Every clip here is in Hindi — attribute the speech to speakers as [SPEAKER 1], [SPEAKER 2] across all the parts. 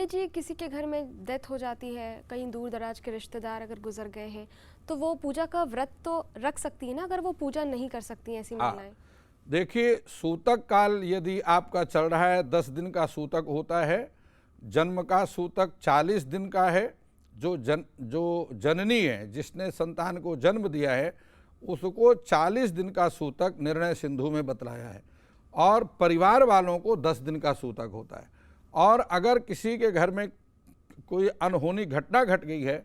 [SPEAKER 1] पंडित जी, किसी के घर में डेथ हो जाती है, कहीं दूर दराज के रिश्तेदार अगर गुजर गए हैं, तो वो पूजा का व्रत तो रख सकती है ना, अगर वो पूजा नहीं कर सकती हैं ऐसी महिलाएं?
[SPEAKER 2] देखिए, सूतक काल यदि आपका चल रहा है, 10 दिन का सूतक होता है। जन्म का सूतक 40 दिन का है। जो जननी है, जिसने संतान को जन्म दिया है, उसको 40 दिन का सूतक निर्णय सिंधु में बतलाया है, और परिवार वालों को 10 दिन का सूतक होता है। और अगर किसी के घर में कोई अनहोनी घटना घट गई है,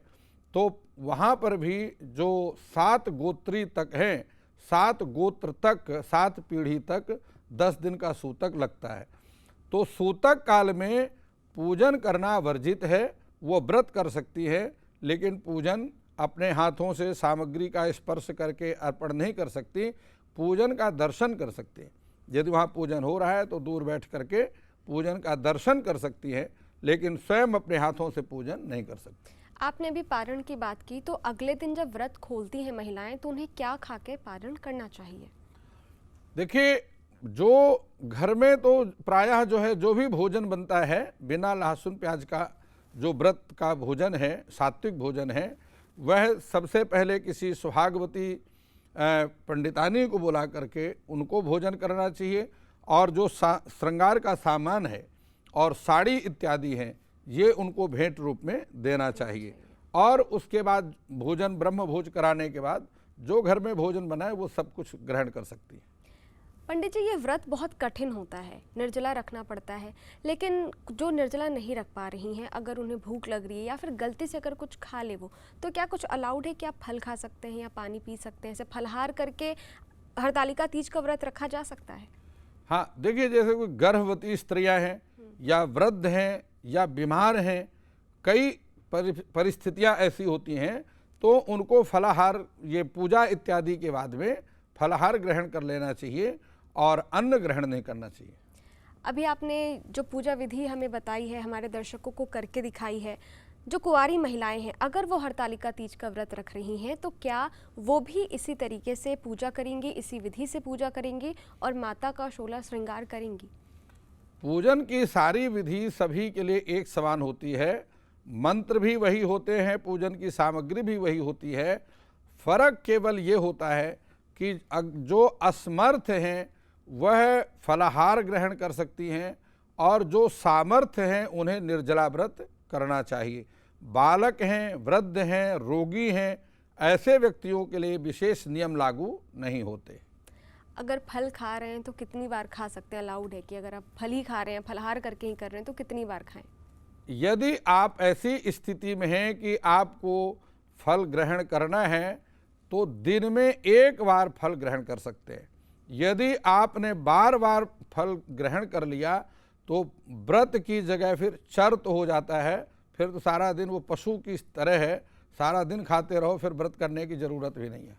[SPEAKER 2] तो वहाँ पर भी जो 7 गोत्री तक हैं, 7 गोत्र तक, 7 पीढ़ी तक 10 दिन का सूतक लगता है। तो सूतक काल में पूजन करना वर्जित है। वो व्रत कर सकती है, लेकिन पूजन अपने हाथों से सामग्री का स्पर्श करके अर्पण नहीं कर सकती। पूजन का दर्शन कर सकती है। यदि वहाँ पूजन हो रहा है तो दूर बैठ करके पूजन का दर्शन कर सकती है, लेकिन स्वयं अपने हाथों से पूजन नहीं कर सकती।
[SPEAKER 1] आपने अभी पारण की बात की, तो अगले दिन जब व्रत खोलती हैं महिलाएं, तो उन्हें क्या खा के पारण करना चाहिए?
[SPEAKER 2] देखिए, जो घर में तो प्रायः जो है, जो भी भोजन बनता है बिना लहसुन प्याज का, जो व्रत का भोजन है, सात्विक भोजन है, वह सबसे पहले किसी सुहागवती पंडितानी को बुला करके उनको भोजन करना चाहिए। और जो श्रृंगार का सामान है और साड़ी इत्यादि हैं, ये उनको भेंट रूप में देना चाहिए। और उसके बाद भोजन, ब्रह्म भोज कराने के बाद जो घर में भोजन बना है वो सब कुछ ग्रहण कर सकती है।
[SPEAKER 1] पंडित जी, ये व्रत बहुत कठिन होता है, निर्जला रखना पड़ता है, लेकिन जो निर्जला नहीं रख पा रही हैं, अगर उन्हें भूख लग रही है या फिर गलती से अगर कुछ खा ले वो, तो क्या कुछ अलाउड है कि आप फल खा सकते हैं या पानी पी सकते हैं? ऐसे फलहार करके हरतालिका तीज का व्रत रखा जा सकता है?
[SPEAKER 2] हाँ, देखिए, जैसे कोई गर्भवती स्त्रियां हैं या वृद्ध हैं या बीमार हैं, कई परिस्थितियां ऐसी होती हैं, तो उनको फलाहार, ये पूजा इत्यादि के बाद में फलाहार ग्रहण कर लेना चाहिए और अन्न ग्रहण नहीं करना चाहिए।
[SPEAKER 1] अभी आपने जो पूजा विधि हमें बताई है, हमारे दर्शकों को करके दिखाई है, जो कुंवारी महिलाएं हैं, अगर वो हरतालिका तीज का व्रत रख रही हैं, तो क्या वो भी इसी तरीके से पूजा करेंगी, इसी विधि से पूजा करेंगी और माता का 16 श्रृंगार करेंगी?
[SPEAKER 2] पूजन की सारी विधि सभी के लिए एक समान होती है। मंत्र भी वही होते हैं, पूजन की सामग्री भी वही होती है। फर्क केवल ये होता है कि जो असमर्थ हैं वह फलाहार ग्रहण कर सकती हैं, और जो सामर्थ्य हैं उन्हें निर्जला व्रत करना चाहिए। बालक हैं, वृद्ध हैं, रोगी हैं, ऐसे व्यक्तियों के लिए विशेष नियम लागू नहीं होते।
[SPEAKER 1] अगर फल खा रहे हैं तो कितनी बार खा सकते हैं? अलाउड है कि अगर आप फल ही खा रहे हैं, फलाहार करके ही कर रहे हैं, तो कितनी बार खाएं?
[SPEAKER 2] यदि आप ऐसी स्थिति में हैं कि आपको फल ग्रहण करना है, तो दिन में एक बार फल ग्रहण कर सकते हैं। यदि आपने बार बार फल ग्रहण कर लिया तो व्रत की जगह फिर चर्त हो जाता है। फिर तो सारा दिन वो पशु की तरह है, सारा दिन खाते रहो, फिर व्रत करने की जरूरत भी नहीं है।